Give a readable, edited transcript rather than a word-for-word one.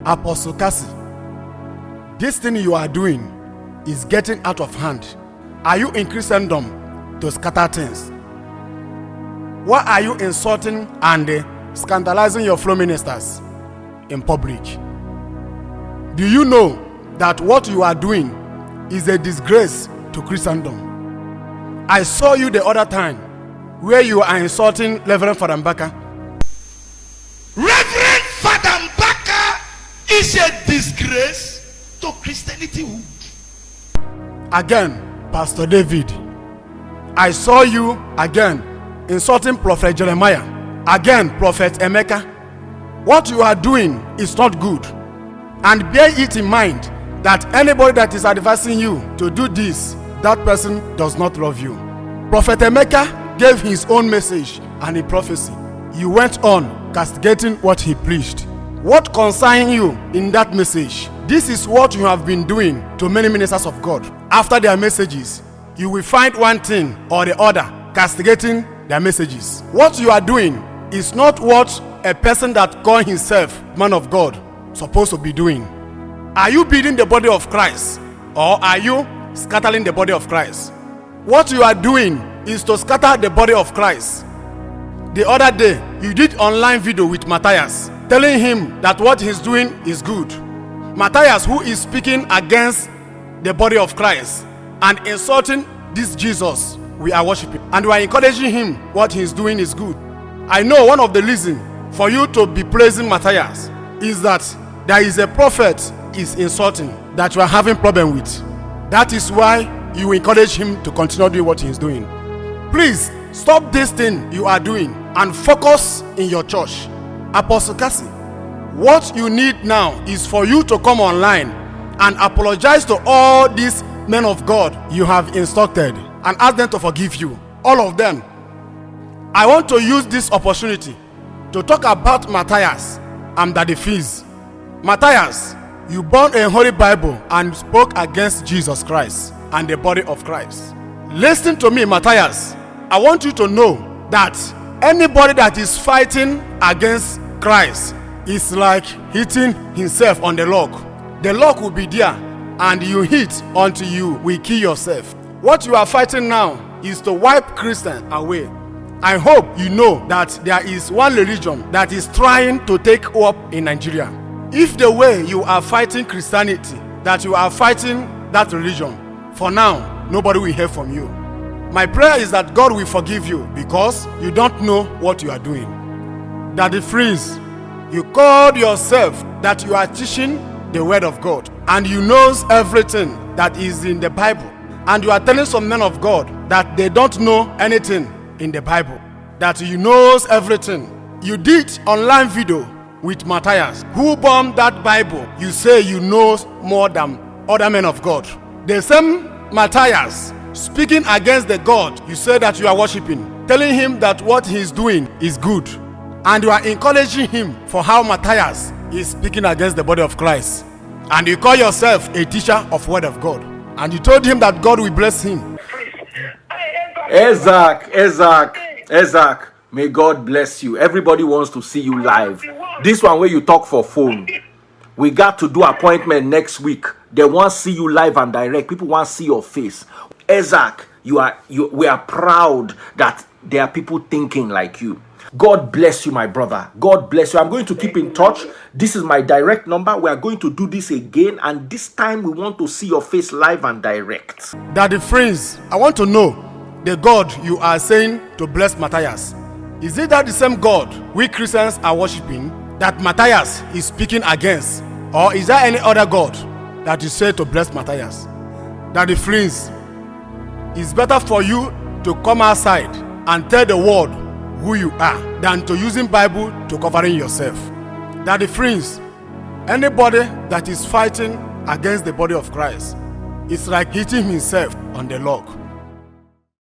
Apostle Cassie, this thing you are doing is getting out of hand. Are you in Christendom to scatter things? Why are you insulting and scandalizing your fellow ministers in public? Do you know that what you are doing is a disgrace to Christendom? I saw you the other time where you are insulting Reverend Father Mbaka. Reverend Father Mbaka is a disgrace to Christianity. Again, Pastor David, I saw you again insulting Prophet Jeremiah. Again, Prophet Emeka. What you are doing is not good. And bear it in mind that anybody that is advising you to do this, that person does not love you. Prophet Emeka gave his own message and a prophecy. You went on castigating what he preached. What concerns you in that message? This is what you have been doing to many ministers of God. After their messages, you will find one thing or the other castigating their messages. What you are doing is not what a person that calls himself man of God supposed to be doing. Are you building the body of Christ, or are you scattering the body of Christ? What you are doing is to scatter the body of Christ. The other day, you did online video with Matthias, telling him that what he's doing is good. Matthias, who is speaking against the body of Christ and insulting this Jesus we are worshiping, and we are encouraging him what he's doing is good. I know one of the reasons for you to be praising Matthias is that there is a prophet is insulting that you are having problem with. That is why you encourage him to continue doing what he is doing. Please stop this thing you are doing and focus in your church. Apostle Cassie, what you need now is for you to come online and apologize to all these men of God you have instructed and ask them to forgive you, all of them. I want to use this opportunity to talk about Matthias and Daddy Fizz. Matthias, you burned a holy Bible and spoke against Jesus Christ and the body of Christ. Listen to me, Matthias. I want you to know that anybody that is fighting against Christ is like hitting himself on the log. The log will be there and you hit until you will kill yourself. What you are fighting now is to wipe Christians away. I hope you know that there is one religion that is trying to take up in Nigeria. If the way you are fighting Christianity, that you are fighting that religion, for now, nobody will hear from you. My prayer is that God will forgive you because you don't know what you are doing. Daddy Fizz, you called yourself that you are teaching the word of God and you knows everything that is in the Bible, and you are telling some men of God that they don't know anything in the Bible, that you knows everything. You did online video with Matthias, who bombed that Bible. You say you know more than other men of God. The same Matthias speaking against the God you say that you are worshiping, telling him that what he is doing is good, and you are encouraging him for how Matthias is speaking against the body of Christ, and you call yourself a teacher of word of God, and you told him that God will bless him. Ezak, may God bless you. Everybody wants to see you live. This one where you talk for phone, we got to do appointment next week. They want to see you live and direct. People want to see your face. Ezak, we are proud that there are people thinking like you. God bless you, my brother. God bless you. I'm going to keep in touch. This is my direct number. We are going to do this again, and this time we want to see your face live and direct. Daddy Fizz, I want to know the God you are saying to bless Matthias. Is it that the same God we Christians are worshiping that Matthias is speaking against? Or is there any other God that you say to bless Matthias? Daddy Fizz, it's better for you to come outside and tell the world who you are than to using Bible to covering yourself. Daddy Fizz, anybody that is fighting against the body of Christ is like hitting himself on the log.